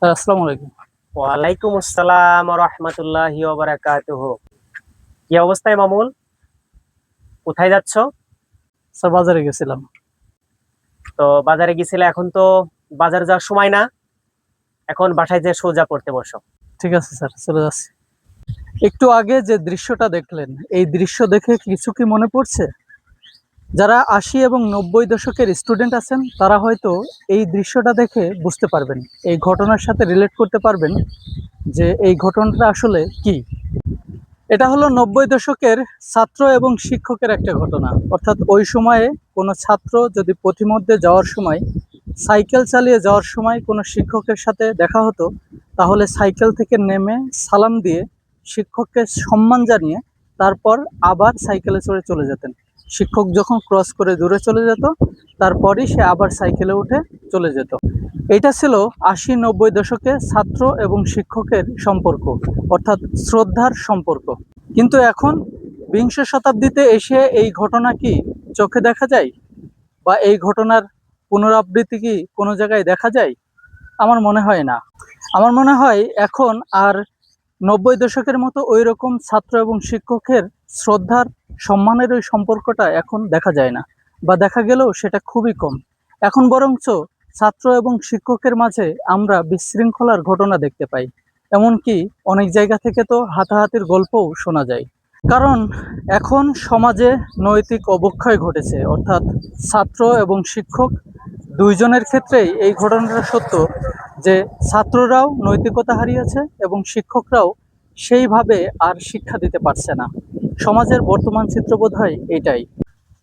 আসসালামু আলাইকুম। ওয়ালাইকুম আসসালাম ওয়া রাহমাতুল্লাহি ওয়া বারাকাতুহু। কি অবস্থায় মামুন? কোথায় যাচ্ছ? স্যার বাজারে গেছিলাম। তো বাজারে গেছিলে, এখন তো বাজারে যাওয়ার সময় না। এখন বাসায় যেয়ে সোজা পড়তে বসো। ঠিক আছে স্যার, চলে যাচ্ছি। একটু আগে যে দৃশ্যটা দেখলেন, এই দৃশ্য দেখে কিছু কি মনে পড়ছে? যারা ৮০ এবং ৯০ দশকের স্টুডেন্ট আছেন তারা হয়তো এই দৃশ্যটা দেখে বুঝতে পারবেন, এই ঘটনার সাথে রিলেট করতে পারবেন যে এই ঘটনাটা আসলে কি। এটা হলো ৯০ দশকের ছাত্র এবং শিক্ষকের একটা ঘটনা। অর্থাৎ ওই সময়ে কোনো ছাত্র যদি পথিমধ্যে যাওয়ার সময়, সাইকেল চালিয়ে যাওয়ার সময় কোনো শিক্ষকের সাথে দেখা হতো, তাহলে সাইকেল থেকে নেমে সালাম দিয়ে শিক্ষককে সম্মান জানিয়ে তারপর আবার সাইকেলে চড়ে চলে যেতেন। শিক্ষক যখন ক্রস করে দূরে চলে যেত, তারপরই সে আবার সাইকেলে উঠে চলে যেত। এটা ছিল ৮০-৯০ দশকে ছাত্র এবং শিক্ষকের সম্পর্ক, অর্থাৎ শ্রদ্ধার সম্পর্ক। কিন্তু এখন বিংশ শতাব্দীতে এসে এই ঘটনা কি চোখে দেখা যায়, বা এই ঘটনার পুনরাবৃত্তি কি কোনো জায়গায় দেখা যায়? আমার মনে হয় না। আমার মনে হয় এখন আর ৯০ দশকের মতো ওই রকম ছাত্র এবং শিক্ষকের শ্রদ্ধার সম্মানের ওই সম্পর্কটা এখন দেখা যায় না, বা দেখা গেলেও সেটা খুবই কম। এখন বরঞ্চ ছাত্র এবং শিক্ষকের মাঝে আমরা বিশৃঙ্খলার ঘটনা দেখতে পাই। এমনকি অনেক জায়গা থেকে তো হাতাহাতির গল্পও শোনা যায়। কারণ এখন সমাজে নৈতিক অবক্ষয় ঘটেছে, অর্থাৎ ছাত্র এবং শিক্ষক দুইজনের ক্ষেত্রেই এই ঘটনাটা সত্য যে ছাত্ররাও নৈতিকতা হারিয়েছে এবং শিক্ষকরাও সেইভাবে আর শিক্ষা দিতে পারছে না। সমাজের বর্তমান চিত্র বোধহয় এটাই।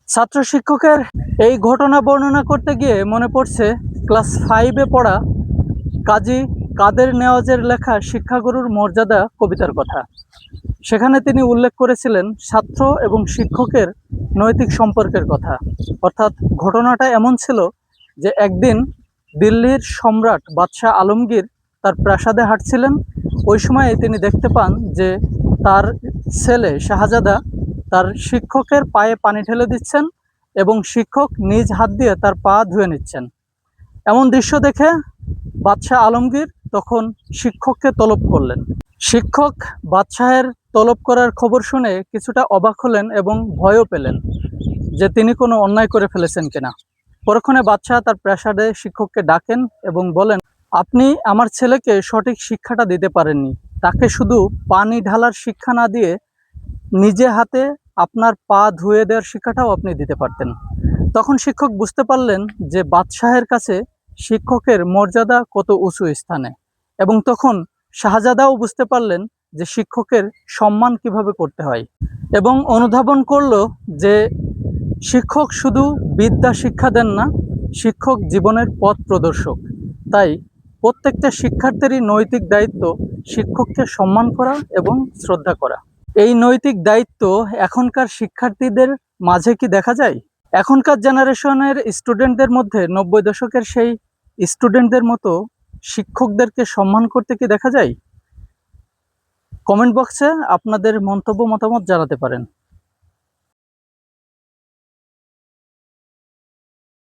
ছাত্র শিক্ষকের এই ঘটনা বর্ণনা করতে গিয়ে মনে পড়ছে ক্লাস 5-এ পড়া কাজী কাদের নেওয়াজের লেখা শিক্ষাগুরুর মর্যাদা কবিতার কথা। সেখানে তিনি উল্লেখ করেছিলেন ছাত্র এবং শিক্ষকের নৈতিক সম্পর্কের কথা। অর্থাৎ ঘটনাটা এমন ছিল যে একদিন দিল্লির সম্রাট বাদশাহ আলমগীর তার প্রাসাদে হাঁটছিলেন। ওই সময়ে তিনি দেখতে পান যে তার ছেলে শাহজাদা তার শিক্ষকের পায়ে পানি ঢেলে দিচ্ছেন এবং শিক্ষক নিজ হাত দিয়ে তার পা ধুয়ে নিচ্ছেন। এমন দৃশ্য দেখে বাদশাহ আলমগীর তখন শিক্ষককে তলব করলেন। শিক্ষক বাদশাহের তলব করার খবর শুনে কিছুটা অবাক হলেন এবং ভয়ও পেলেন যে তিনি কোনো অন্যায় করে ফেলেছেন কিনা। পরক্ষণে বাদশাহ তার প্রাসাদে শিক্ষককে ডাকেন এবং বলেন, আপনি আমার ছেলেকে সঠিক শিক্ষাটা দিতে পারেননি। তাকে শুধু পানি ঢালার শিক্ষা না দিয়ে নিজে হাতে আপনার পা ধুয়ে দেওয়ার শিক্ষাটাও আপনি দিতে পারতেন। তখন শিক্ষক বুঝতে পারলেন যে বাদশাহের কাছে শিক্ষকের মর্যাদা কত উঁচু স্থানে, এবং তখন শাহজাদাও বুঝতে পারলেন যে শিক্ষকের সম্মান কিভাবে করতে হয়, এবং অনুধাবন করলো যে শিক্ষক শুধু বিদ্যা শিক্ষা দেন না, শিক্ষক জীবনের পথ প্রদর্শক। তাই প্রত্যেকটা শিক্ষার্থীরই নৈতিক দায়িত্ব শিক্ষককে সম্মান করা এবং শ্রদ্ধা করা। এই নৈতিক দায়িত্ব এখনকার শিক্ষার্থীদের মাঝে কি দেখা যায়? এখনকার জেনারেশনের স্টুডেন্টদের মধ্যে ৯০ দশকের সেই স্টুডেন্টদের মতো শিক্ষকদেরকে সম্মান করতে কি দেখা যায়? কমেন্ট বক্সে আপনাদের মন্তব্য মতামত জানাতে পারেন।